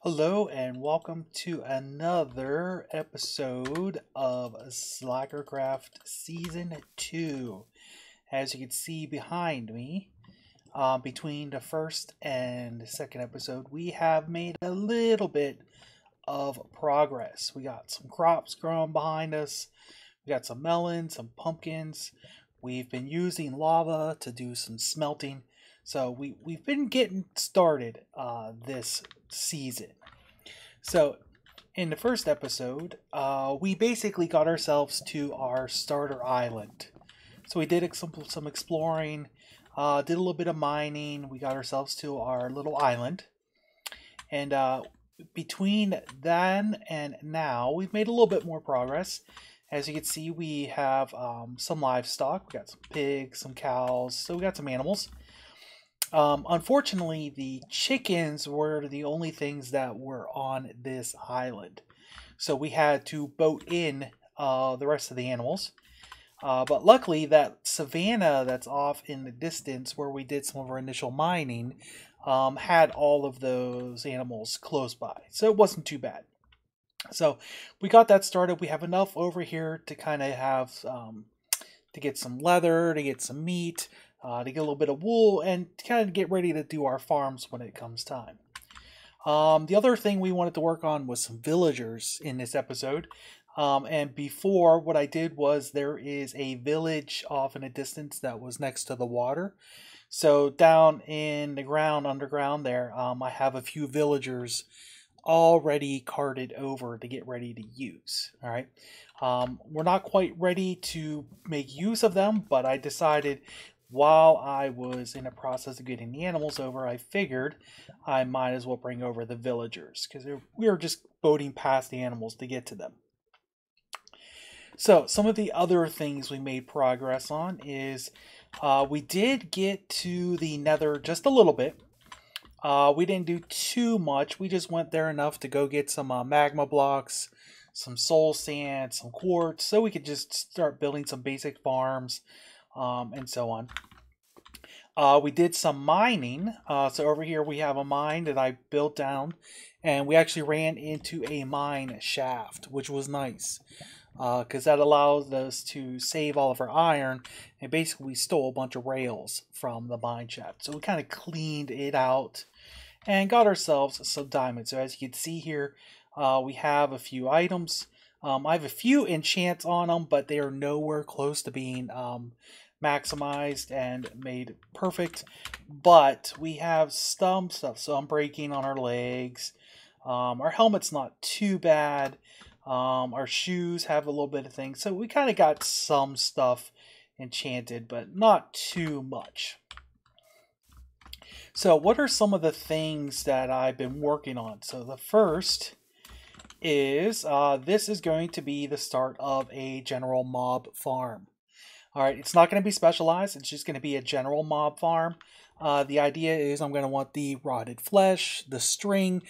Hello and welcome to another episode of SlackerCraft Season 2. As you can see behind me, between the first and second episode, we have made a little bit of progress. We got some crops growing behind us, we got some melons, some pumpkins. We've been using lava to do some smelting. So we've been getting started this season. So, in the first episode, we basically got ourselves to our starter island. So we did some exploring, did a little bit of mining. We got ourselves to our little island, and between then and now, we've made a little bit more progress. As you can see, we have some livestock. We got some pigs, some cows, so we got some animals. Unfortunately, the chickens were the only things that were on this island. So we had to boat in the rest of the animals. But luckily, that savanna that's off in the distance where we did some of our initial mining had all of those animals close by. So it wasn't too bad. So we got that started. We have enough over here to kind of have to get some leather, to get some meat, to get a little bit of wool, and to kind of get ready to do our farms when it comes time. The other thing we wanted to work on was some villagers in this episode. And before, what I did was there is a village off in a distance that was next to the water. So down in the ground, underground there, I have a few villagers already carted over to get ready to use. All right. We're not quite ready to make use of them, but I decided while I was in the process of getting the animals over, I figured I might as well bring over the villagers because we were just boating past the animals to get to them. So some of the other things we made progress on is we did get to the nether just a little bit. We didn't do too much. We just went there enough to go get some magma blocks, some soul sand, some quartz, so we could just start building some basic farms and so on. We did some mining. So over here we have a mine that I built down, and we actually ran into a mine shaft, which was nice because that allows us to save all of our iron, and basically we stole a bunch of rails from the mine shaft. So we kind of cleaned it out and got ourselves some diamonds. So as you can see here, we have a few items. I have a few enchants on them, but they are nowhere close to being maximized and made perfect. But we have some stuff. So I'm breaking on our legs. Our helmet's not too bad. Our shoes have a little bit of things. So we kind of got some stuff enchanted, but not too much. So what are some of the things that I've been working on? So the first is this is going to be the start of a general mob farm. All right, it's not going to be specialized. It's just going to be a general mob farm. The idea is I'm going to want the rotted flesh, the string,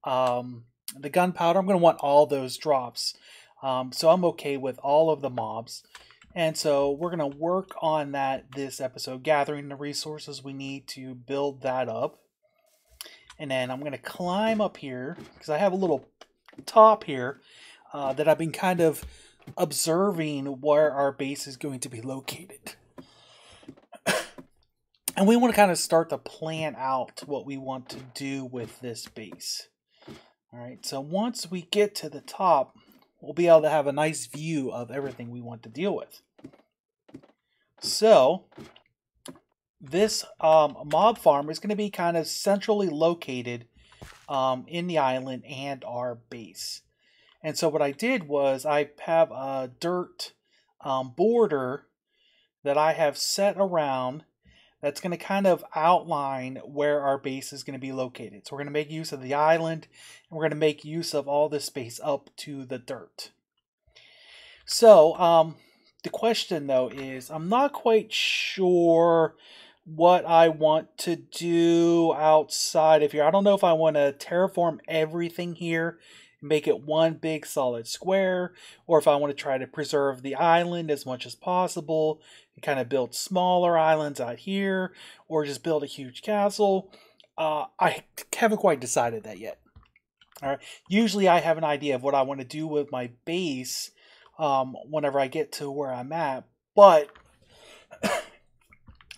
the gunpowder. I'm going to want all those drops. So I'm okay with all of the mobs. And so we're going to work on that this episode, gathering the resources we need to build that up. And then I'm going to climb up here because I have a little top here that I've been kind of observing where our base is going to be located. And we want to kind of start to plan out what we want to do with this base. All right, so once we get to the top, we'll be able to have a nice view of everything we want to deal with. So this mob farm is going to be kind of centrally located in the island and our base. And so what I did was I have a dirt border that I have set around that's going to kind of outline where our base is going to be located. So we're going to make use of the island, and we're going to make use of all this space up to the dirt. So the question though is I'm not quite sure what I want to do outside of here. I don't know if I want to terraform everything here, make it one big solid square, or if I want to try to preserve the island as much as possible and kind of build smaller islands out here, or just build a huge castle. I haven't quite decided that yet. All right. Usually I have an idea of what I want to do with my base whenever I get to where I'm at, but I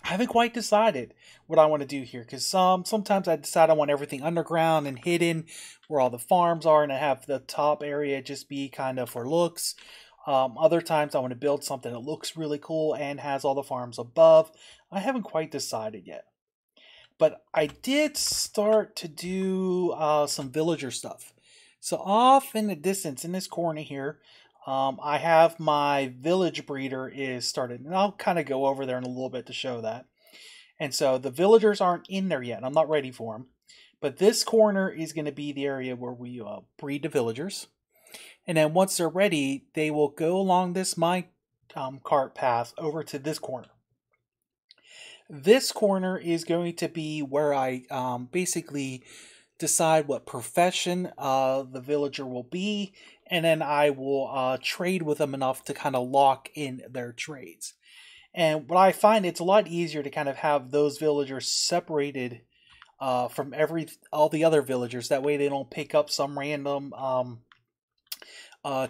haven't quite decided what I want to do here because sometimes I decide I want everything underground and hidden where all the farms are, and I have the top area just be kind of for looks. Other times I want to build something that looks really cool and has all the farms above. I haven't quite decided yet. But I did start to do some villager stuff. So off in the distance, in this corner here, I have my village breeder is started. And I'll kind of go over there in a little bit to show that. And so the villagers aren't in there yet. I'm not ready for them. But this corner is going to be the area where we breed the villagers. And then once they're ready, they will go along this mine cart path over to this corner. This corner is going to be where I basically decide what profession the villager will be, and then I will trade with them enough to kind of lock in their trades. And what I find, it's a lot easier to kind of have those villagers separated from all the other villagers. That way they don't pick up some random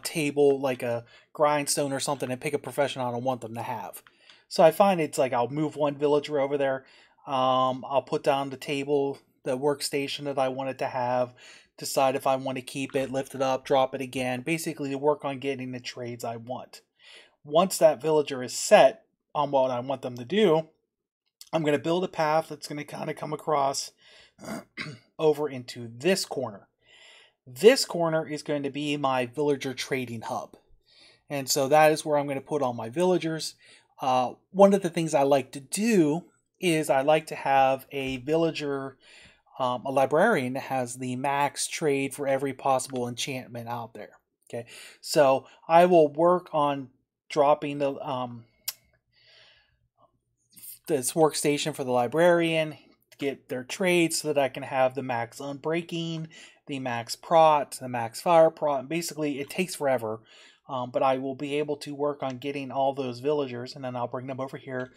table like a grindstone or something and pick a profession I don't want them to have. So I find it's like I'll move one villager over there. I'll put down the table, the workstation that I wanted to have, decide if I want to keep it, lift it up, drop it again, basically to work on getting the trades I want. Once that villager is set on what I want them to do, I'm going to build a path that's going to kind of come across over into this corner. This corner is going to be my villager trading hub. And so that is where I'm going to put all my villagers. One of the things I like to do is I like to have a villager, a librarian that has the max trade for every possible enchantment out there. Okay, so I will work on dropping this workstation for the librarian, get their trades so that I can have the max unbreaking, the max prot, the max fire prot, and basically it takes forever. But I will be able to work on getting all those villagers, and then I'll bring them over here.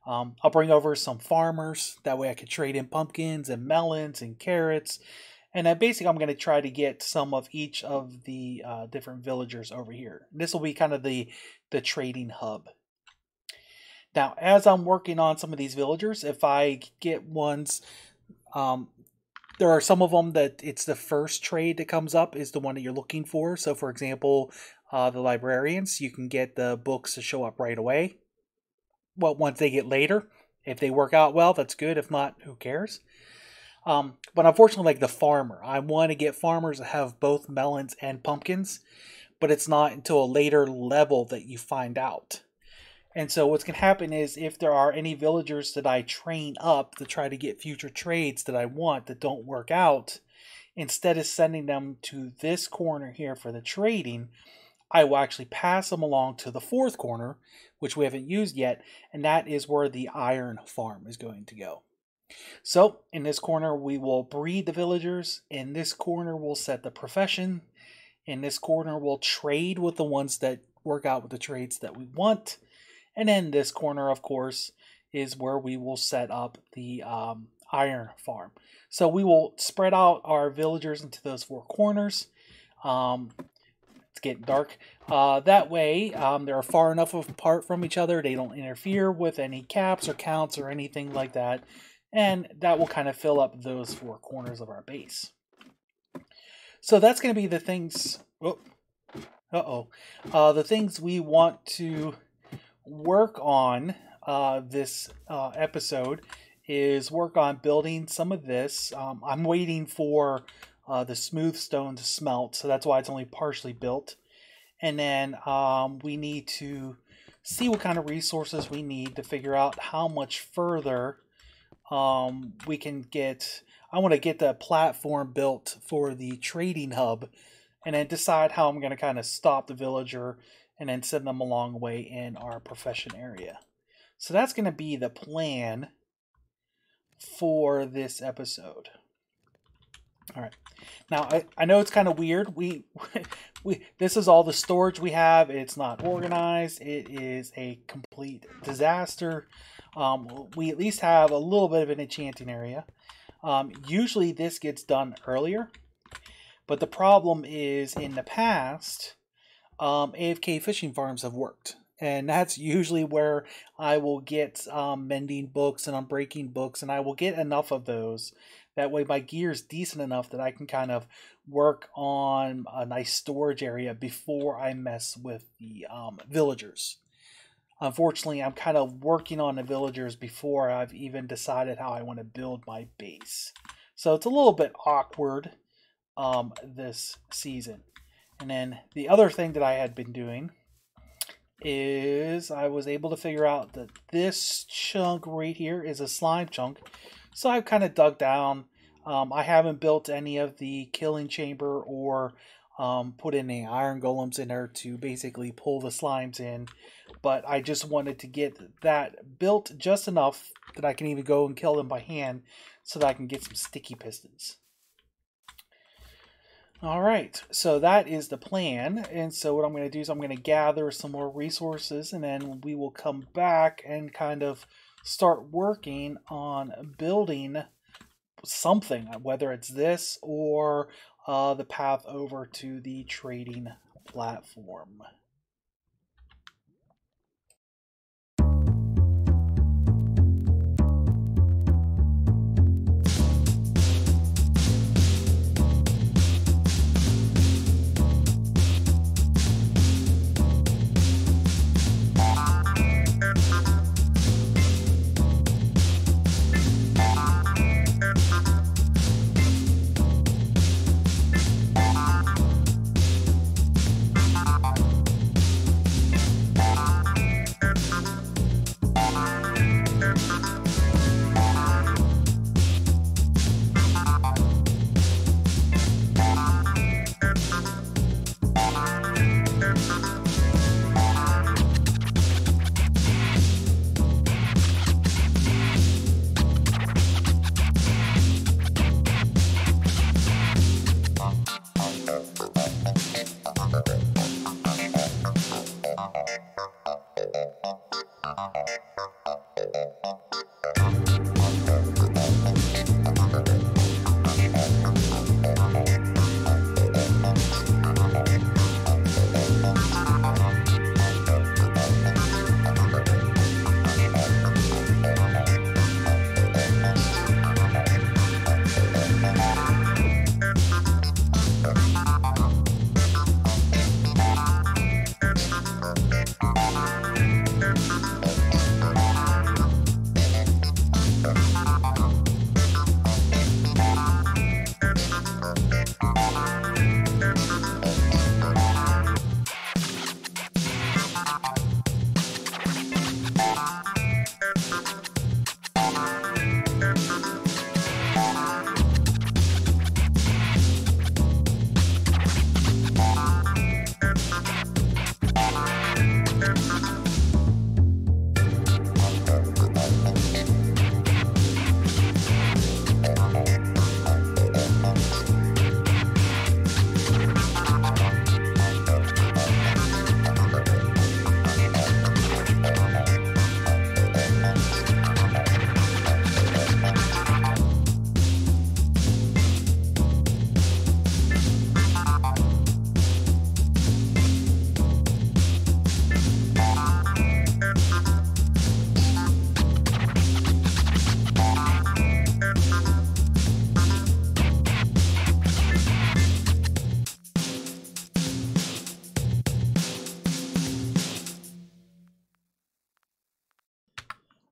I'll bring over some farmers. That way I could trade in pumpkins and melons and carrots. And then basically I'm going to try to get some of each of the different villagers over here. This will be kind of the trading hub. Now, as I'm working on some of these villagers, if I get ones... there are some of them that it's the first trade that comes up is the one that you're looking for. So, for example, the librarians, you can get the books to show up right away. Well, once they get later, if they work out well, that's good. If not, who cares? But unfortunately, like the farmer, I want to get farmers that have both melons and pumpkins, but it's not until a later level that you find out. And so what's going to happen is if there are any villagers that I train up to try to get future trades that I want that don't work out, instead of sending them to this corner here for the trading, I will actually pass them along to the fourth corner, which we haven't used yet, and that is where the iron farm is going to go. So in this corner, we will breed the villagers. In this corner, we'll set the profession. In this corner, we'll trade with the ones that work out with the trades that we want. And then this corner, of course, is where we will set up the iron farm. So we will spread out our villagers into those four corners. It's getting dark. That way, they're far enough apart from each other. They don't interfere with any caps or counts or anything like that. And that will kind of fill up those four corners of our base. So that's going to be the things... the things we want to work on this episode is work on building some of this. I'm waiting for the smooth stone to smelt, so that's why it's only partially built. And then we need to see what kind of resources we need to figure out how much further we can get. I want to get the platform built for the trading hub, and then decide how I'm going to kind of stop the villager and then send them a long way in our profession area. So that's going to be the plan for this episode. All right. Now, I know it's kind of weird. This is all the storage we have. It's not organized. It is a complete disaster. We at least have a little bit of an enchanting area. Usually this gets done earlier. But the problem is, in the past, AFK fishing farms have worked. And that's usually where I will get mending books and unbreaking books, and I will get enough of those. That way, my gear is decent enough that I can kind of work on a nice storage area before I mess with the villagers. Unfortunately, I'm kind of working on the villagers before I've even decided how I want to build my base. So it's a little bit awkward this season. And then the other thing that I had been doing is I was able to figure out that this chunk right here is a slime chunk. So I've kind of dug down. I haven't built any of the killing chamber or put any iron golems in there to basically pull the slimes in. But I just wanted to get that built just enough that I can even go and kill them by hand so that I can get some sticky pistons. Alright, so that is the plan, and so what I'm going to do is I'm going to gather some more resources, and then we will come back and kind of start working on building something, whether it's this or the path over to the trading platform.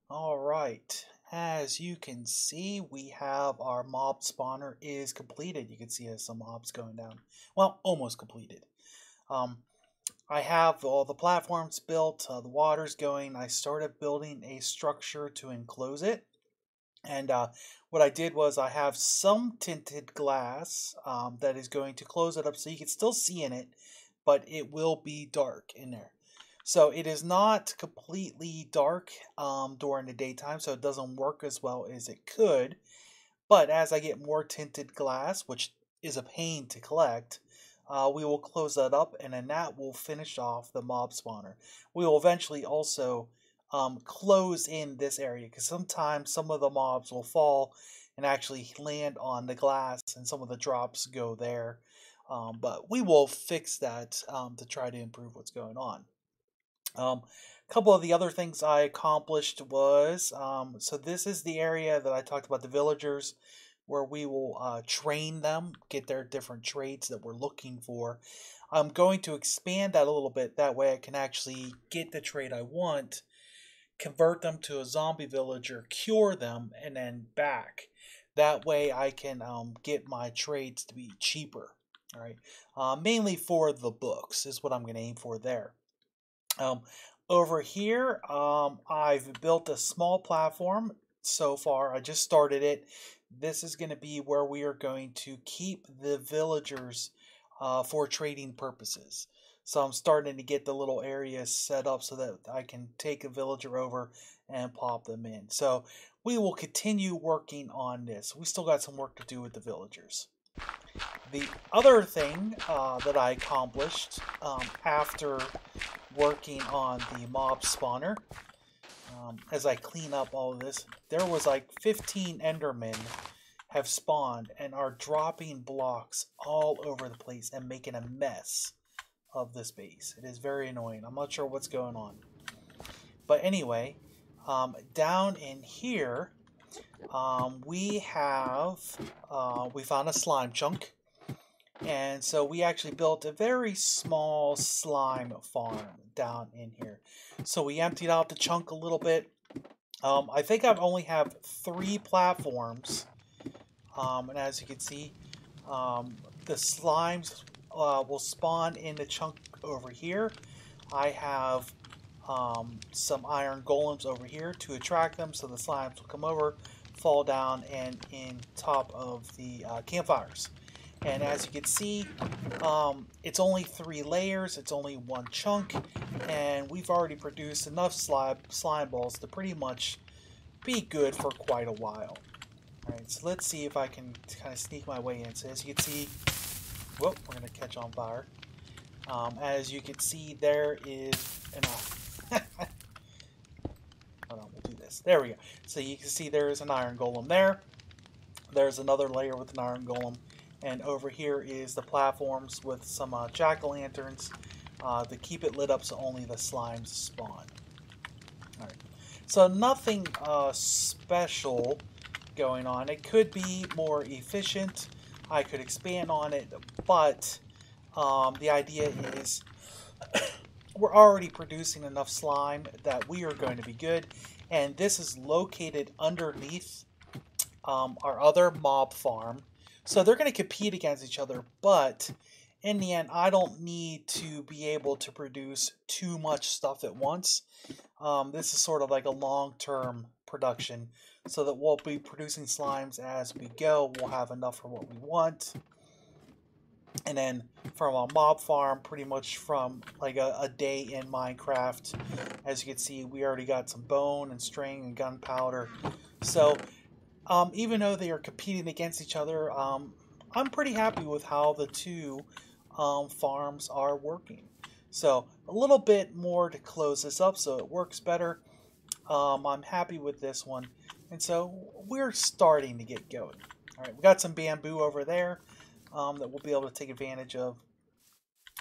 Alright, as you can see, we have our mob spawner is completed. You can see there's some mobs going down. Well, almost completed. I have all the platforms built, the water's going. I started building a structure to enclose it. And what I did was I have some tinted glass that is going to close it up so you can still see in it, but it will be dark in there. So it is not completely dark during the daytime, so it doesn't work as well as it could. But as I get more tinted glass, which is a pain to collect, we will close that up, and then that will finish off the mob spawner. We will eventually also close in this area, because sometimes some of the mobs will fall and actually land on the glass, and some of the drops go there. But we will fix that to try to improve what's going on. A couple of the other things I accomplished was, so this is the area that I talked about the villagers, where we will train them, get their different traits that we're looking for. I'm going to expand that a little bit. That way I can actually get the trait I want, convert them to a zombie villager, cure them, and then back. That way I can get my traits to be cheaper. All right, mainly for the books is what I'm going to aim for there. Um, Over here, I've built a small platform so far. I just started it. This is going to be where we are going to keep the villagers for trading purposes. So I'm starting to get the little areas set up so that I can take a villager over and pop them in. So we will continue working on this. We still got some work to do with the villagers. The other thing that I accomplished after working on the mob spawner, as I clean up all of this, there was like 15 Endermen have spawned and are dropping blocks all over the place and making a mess of this base. It is very annoying. I'm not sure what's going on. But anyway, down in here, we found a slime chunk. And so we actually built a very small slime farm down in here. So we emptied out the chunk a little bit. I think I only have 3 platforms. And as you can see, the slimes will spawn in the chunk over here. I have some iron golems over here to attract them, so the slimes will come over, fall down, and in top of the campfires. And as you can see, it's only 3 layers, it's only 1 chunk, and we've already produced enough slime balls to pretty much be good for quite a while. Alright, so let's see if I can kind of sneak my way in. So as you can see, whoop, we're going to catch on fire. As you can see, there is enough. Hold on, we'll do this. There we go. So you can see there is an iron golem there. There's another layer with an iron golem. And over here is the platforms with some jack-o'-lanterns to keep it lit up so only the slimes spawn. Alright, so nothing special going on. It could be more efficient. I could expand on it, but the idea is we're already producing enough slime that we are going to be good. And this is located underneath our other mob farm. So they're going to compete against each other, but in the end, I don't need to be able to produce too much stuff at once. This is sort of like a long-term production, so that we'll be producing slimes as we go. We'll have enough for what we want. And then from a mob farm, pretty much from like a day in Minecraft, as you can see, we already got some bone and string and gunpowder. So even though they are competing against each other, I'm pretty happy with how the 2 farms are working. So a little bit more to close this up so it works better. I'm happy with this one. And so we're starting to get going. All right, we got some bamboo over there that we'll be able to take advantage of.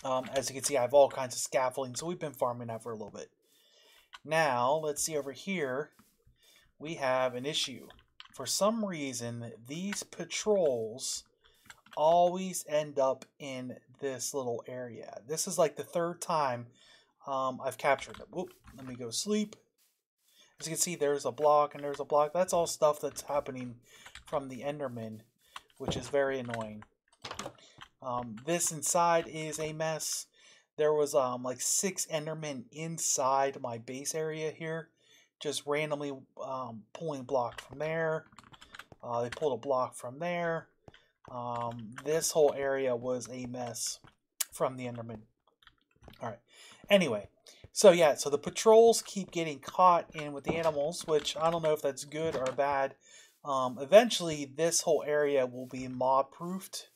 As you can see, I have all kinds of scaffolding, so we've been farming that for a little bit. Now, let's see over here. We have an issue. For some reason, these patrols always end up in this little area. This is like the 3rd time I've captured them. Whoop, let me go sleep. As you can see, there's a block and there's a block. That's all stuff that's happening from the Enderman, which is very annoying. This inside is a mess. There was like 6 Endermen inside my base area here, just randomly pulling a block from there. They pulled a block from there. This whole area was a mess from the Enderman. Alright. Anyway, so yeah, so the patrols keep getting caught in with the animals, which I don't know if that's good or bad. Eventually, this whole area will be mob-proofed.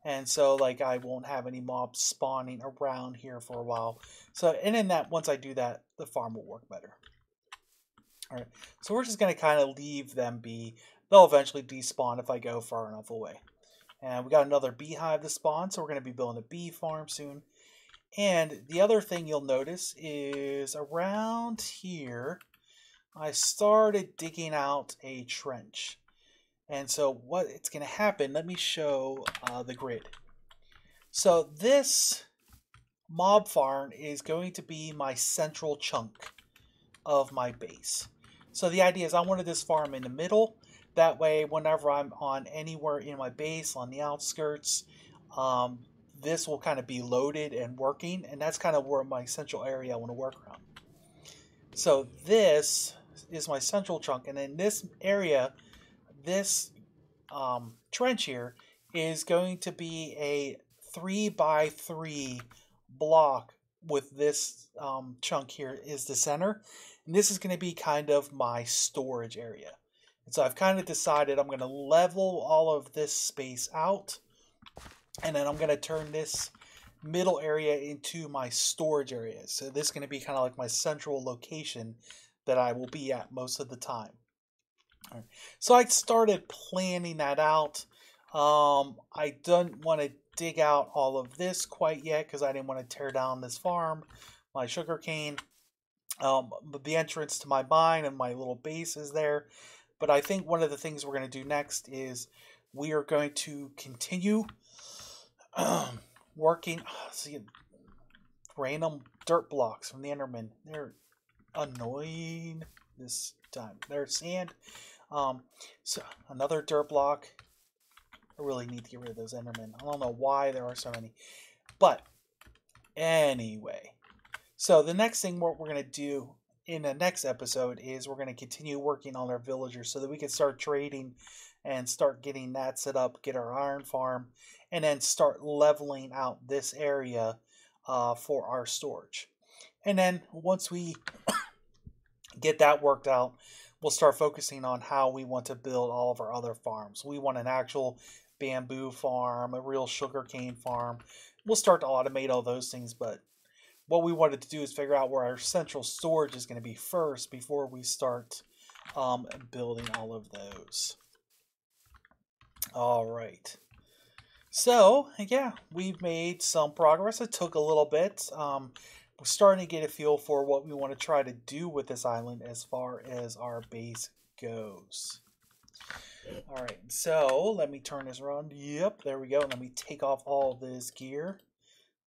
And so, like, I won't have any mobs spawning around here for a while. So, and in that, once I do that, the farm will work better. Alright, so we're just going to kind of leave them be. They'll eventually despawn if I go far enough away. And we got another beehive to spawn, so we're going to be building a bee farm soon. And the other thing you'll notice is around here, I started digging out a trench. And so what it's going to happen, let me show the grid. So this mob farm is going to be my central chunk of my base. So the idea is I wanted this farm in the middle. That way, whenever I'm on anywhere in my base, on the outskirts, this will kind of be loaded and working. And that's kind of where my central area I want to work around. So this is my central chunk. And in this area, this trench here is going to be a 3x3 block with this chunk here is the center. And this is going to be kind of my storage area. And so I've kind of decided I'm going to level all of this space out. And then I'm going to turn this middle area into my storage area. So this is going to be kind of like my central location that I will be at most of the time. All right. So I started planning that out. I don't want to dig out all of this quite yet because I didn't want to tear down this farm, my sugarcane. But the entrance to my mine and my little base is there. But I think one of the things we're going to do next is we are going to continue working. See, random dirt blocks from the Enderman. They're annoying this time. There's sand. So another dirt block. I really need to get rid of those Endermen. I don't know why there are so many. But anyway. So the next thing what we're going to do in the next episode is we're going to continue working on our villagers so that we can start trading and start getting that set up, get our iron farm, and then start leveling out this area for our storage. And then once we get that worked out, we'll start focusing on how we want to build all of our other farms. We want an actual bamboo farm, a real sugarcane farm. We'll start to automate all those things, but what we wanted to do is figure out where our central storage is going to be first before we start building all of those. All right. So, yeah, we've made some progress. It took a little bit. We're starting to get a feel for what we want to try to do with this island as far as our base goes. All right, so let me turn this around. Yep, there we go. Let me take off all this gear,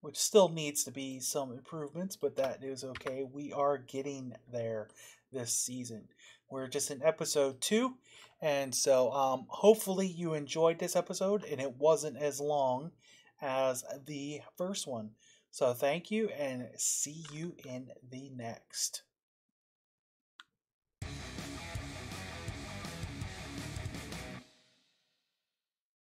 which still needs to be some improvements, but that is okay. We are getting there this season. We're just in episode 2, and so hopefully you enjoyed this episode, and it wasn't as long as the first one. So thank you, and see you in the next.